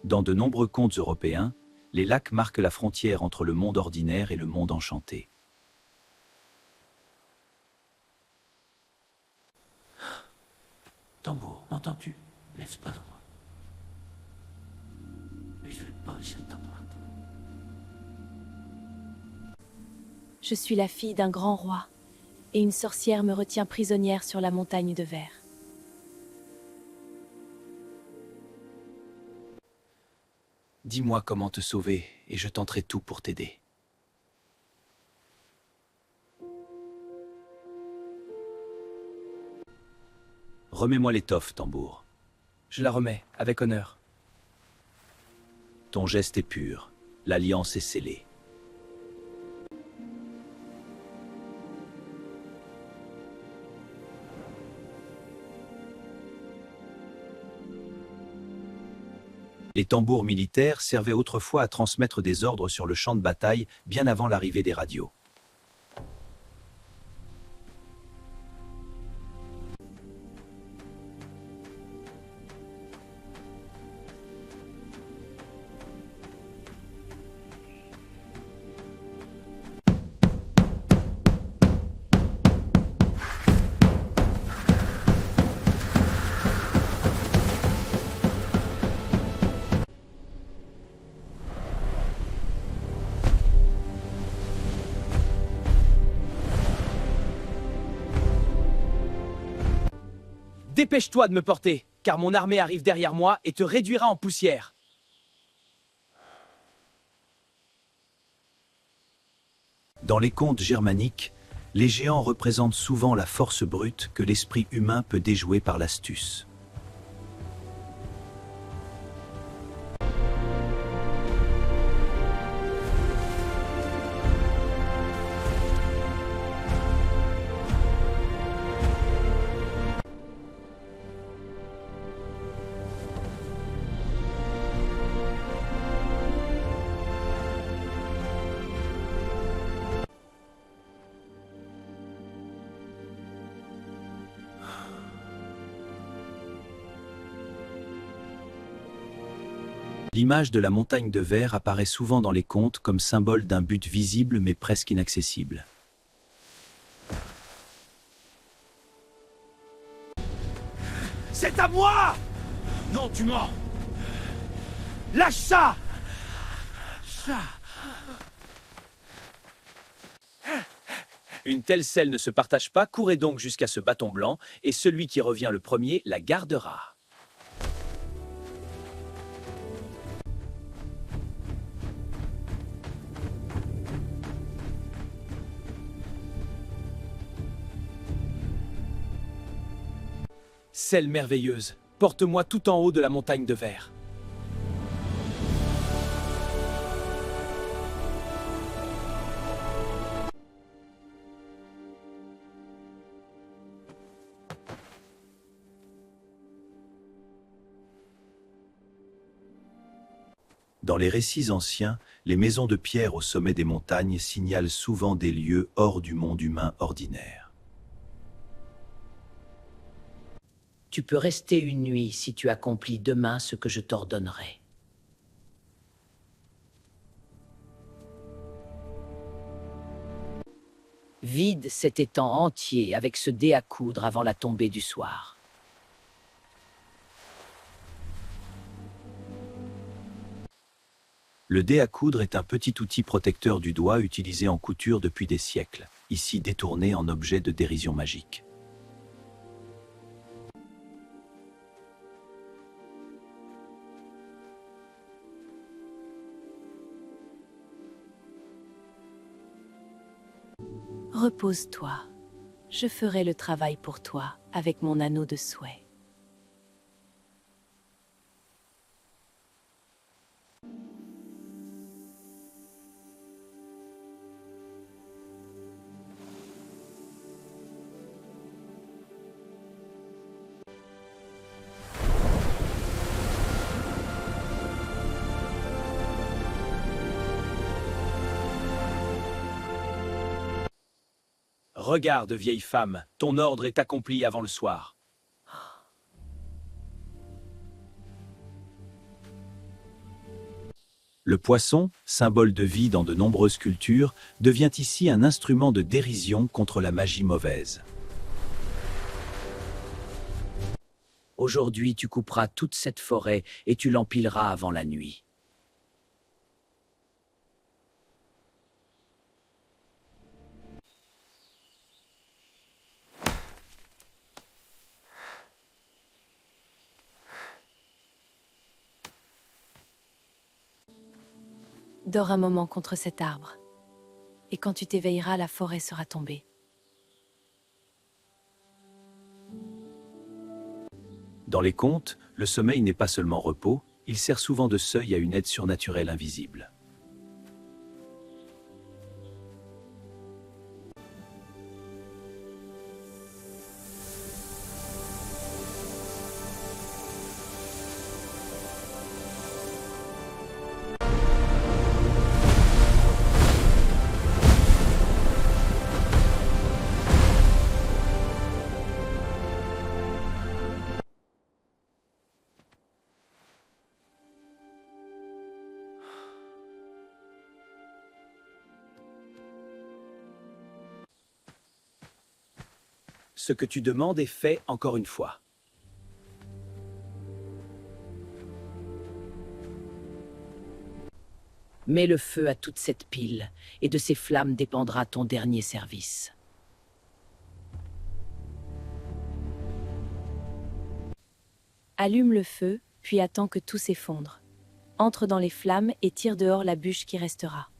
Dans de nombreux contes européens, les lacs marquent la frontière entre le monde ordinaire et le monde enchanté. Tambour, m'entends-tu? Laisse pas droit. Mais je vais pas cette droite. Je suis la fille d'un grand roi, et une sorcière me retient prisonnière sur la montagne de verre. Dis-moi comment te sauver, et je tenterai tout pour t'aider. Remets-moi l'étoffe, Tambour. Je la remets, avec honneur. Ton geste est pur, l'alliance est scellée. Les tambours militaires servaient autrefois à transmettre des ordres sur le champ de bataille bien avant l'arrivée des radios. Dépêche-toi de me porter, car mon armée arrive derrière moi et te réduira en poussière. Dans les contes germaniques, les géants représentent souvent la force brute que l'esprit humain peut déjouer par l'astuce. L'image de la montagne de verre apparaît souvent dans les contes comme symbole d'un but visible mais presque inaccessible. C'est à moi! Non, tu mens! Lâche ça! Une telle selle ne se partage pas, courez donc jusqu'à ce bâton blanc, et celui qui revient le premier la gardera. Selle merveilleuse, porte-moi tout en haut de la montagne de verre. Dans les récits anciens, les maisons de pierre au sommet des montagnes signalent souvent des lieux hors du monde humain ordinaire. Tu peux rester une nuit si tu accomplis demain ce que je t'ordonnerai. Vide cet étang entier avec ce dé à coudre avant la tombée du soir. Le dé à coudre est un petit outil protecteur du doigt utilisé en couture depuis des siècles, ici détourné en objet de dérision magique. Repose-toi. Je ferai le travail pour toi avec mon anneau de souhait. Regarde, vieille femme, ton ordre est accompli avant le soir. Le poisson, symbole de vie dans de nombreuses cultures, devient ici un instrument de dérision contre la magie mauvaise. Aujourd'hui, tu couperas toute cette forêt et tu l'empileras avant la nuit. Dors un moment contre cet arbre. Et quand tu t'éveilleras, la forêt sera tombée. Dans les contes, le sommeil n'est pas seulement repos, il sert souvent de seuil à une aide surnaturelle invisible. Ce que tu demandes est fait encore une fois. Mets le feu à toute cette pile, et de ces flammes dépendra ton dernier service. Allume le feu, puis attends que tout s'effondre. Entre dans les flammes et tire dehors la bûche qui restera.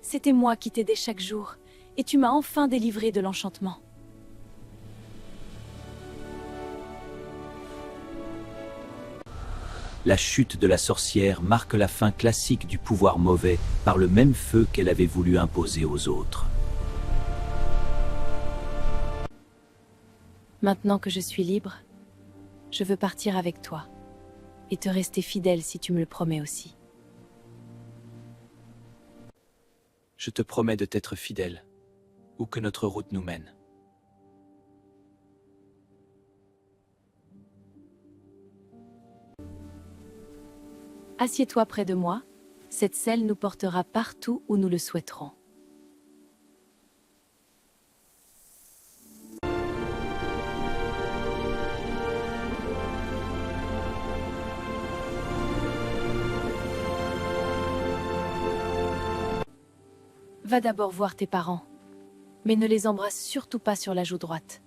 C'était moi qui t'aidais chaque jour, et tu m'as enfin délivré de l'enchantement. La chute de la sorcière marque la fin classique du pouvoir mauvais par le même feu qu'elle avait voulu imposer aux autres. Maintenant que je suis libre, je veux partir avec toi, et te rester fidèle si tu me le promets aussi. Je te promets de t'être fidèle, où que notre route nous mène. Assieds-toi près de moi, cette selle nous portera partout où nous le souhaiterons. Va d'abord voir tes parents, mais ne les embrasse surtout pas sur la joue droite,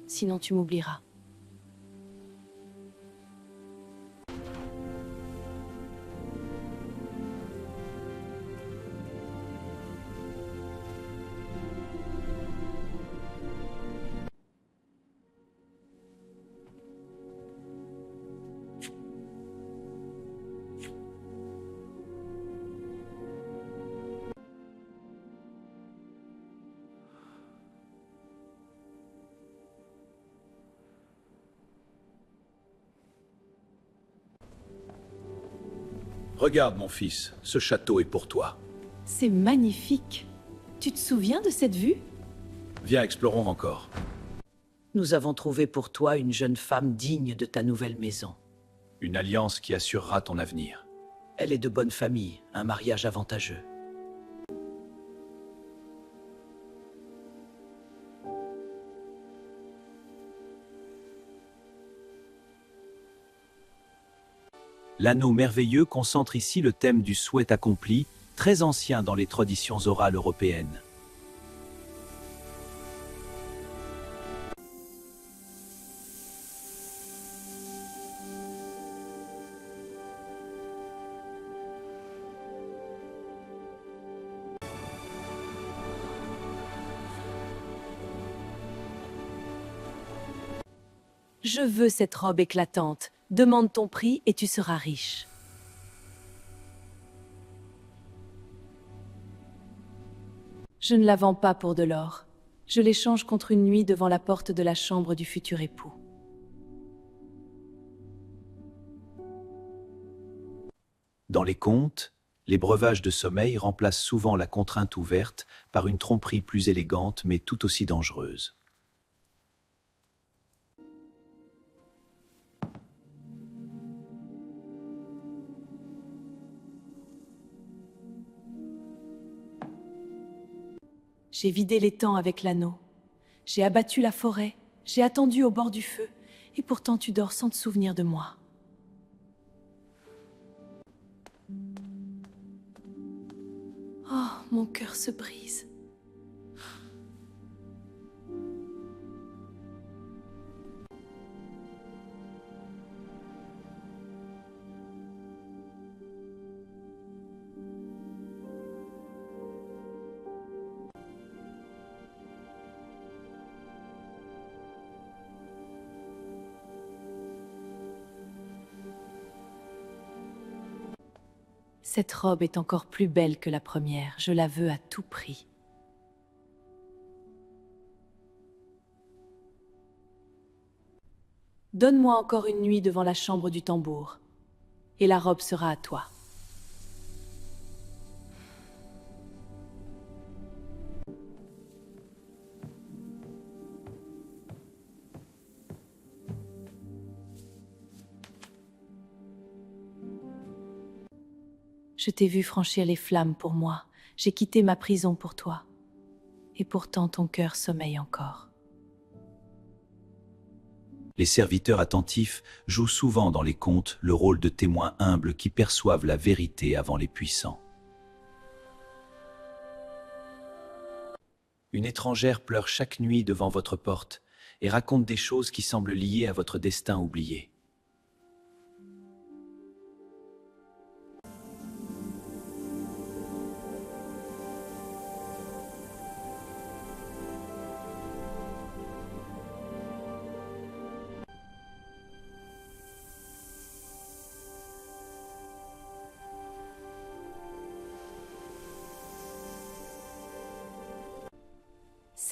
sinon tu m'oublieras. Regarde mon fils, ce château est pour toi. C'est magnifique. Tu te souviens de cette vue? Viens, explorons encore. Nous avons trouvé pour toi une jeune femme digne de ta nouvelle maison. Une alliance qui assurera ton avenir. Elle est de bonne famille, un mariage avantageux. L'anneau merveilleux concentre ici le thème du souhait accompli, très ancien dans les traditions orales européennes. Je veux cette robe éclatante. Demande ton prix et tu seras riche. Je ne la vends pas pour de l'or. Je l'échange contre une nuit devant la porte de la chambre du futur époux. Dans les contes, les breuvages de sommeil remplacent souvent la contrainte ouverte par une tromperie plus élégante mais tout aussi dangereuse. J'ai vidé l'étang avec l'anneau. J'ai abattu la forêt. J'ai attendu au bord du feu. Et pourtant tu dors sans te souvenir de moi. Oh, mon cœur se brise. Cette robe est encore plus belle que la première. Je la veux à tout prix. Donne-moi encore une nuit devant la chambre du tambour, et la robe sera à toi. Je t'ai vu franchir les flammes pour moi. J'ai quitté ma prison pour toi. Et pourtant ton cœur sommeille encore. Les serviteurs attentifs jouent souvent dans les contes le rôle de témoins humbles qui perçoivent la vérité avant les puissants. Une étrangère pleure chaque nuit devant votre porte et raconte des choses qui semblent liées à votre destin oublié.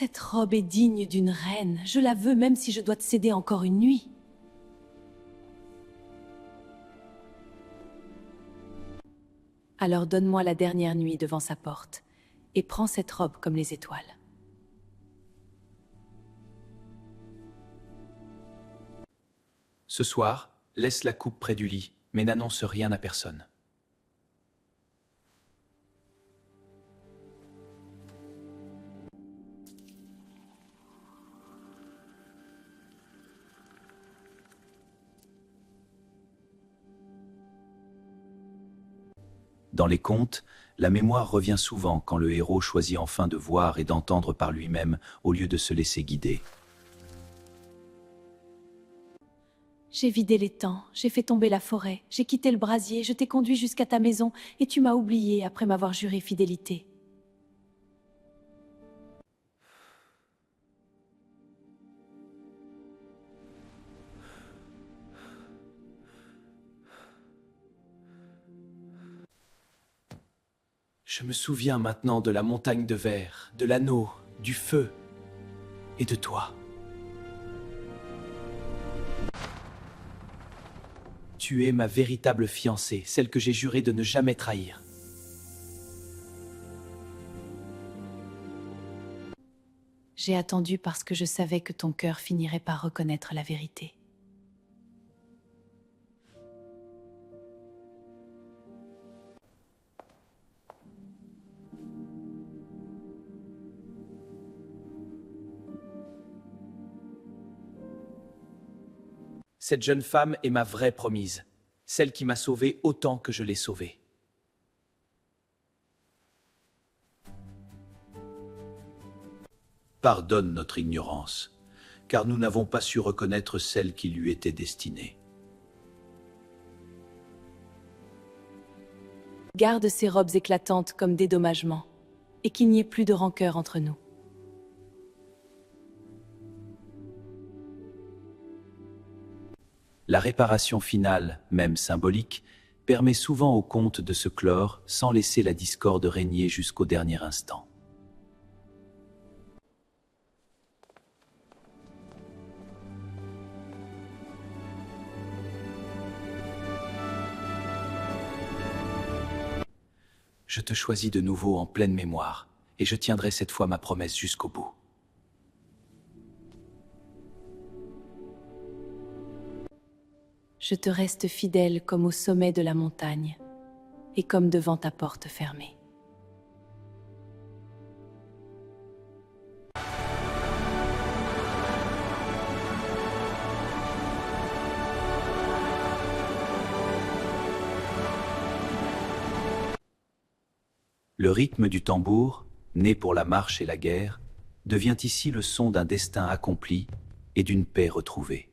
Cette robe est digne d'une reine. Je la veux même si je dois te céder encore une nuit. Alors donne-moi la dernière nuit devant sa porte et prends cette robe comme les étoiles. Ce soir, laisse la coupe près du lit, mais n'annonce rien à personne. Dans les contes, la mémoire revient souvent quand le héros choisit enfin de voir et d'entendre par lui-même au lieu de se laisser guider. J'ai vidé l'étang, j'ai fait tomber la forêt, j'ai quitté le brasier, je t'ai conduit jusqu'à ta maison et tu m'as oublié après m'avoir juré fidélité. Je me souviens maintenant de la montagne de verre, de l'anneau, du feu et de toi. Tu es ma véritable fiancée, celle que j'ai juré de ne jamais trahir. J'ai attendu parce que je savais que ton cœur finirait par reconnaître la vérité. Cette jeune femme est ma vraie promise, celle qui m'a sauvé autant que je l'ai sauvée. Pardonne notre ignorance, car nous n'avons pas su reconnaître celle qui lui était destinée. Garde ces robes éclatantes comme dédommagement, et qu'il n'y ait plus de rancœur entre nous. La réparation finale, même symbolique, permet souvent au conte de se clore sans laisser la discorde régner jusqu'au dernier instant. Je te choisis de nouveau en pleine mémoire, et je tiendrai cette fois ma promesse jusqu'au bout. Je te reste fidèle comme au sommet de la montagne, et comme devant ta porte fermée. Le rythme du tambour, né pour la marche et la guerre, devient ici le son d'un destin accompli et d'une paix retrouvée.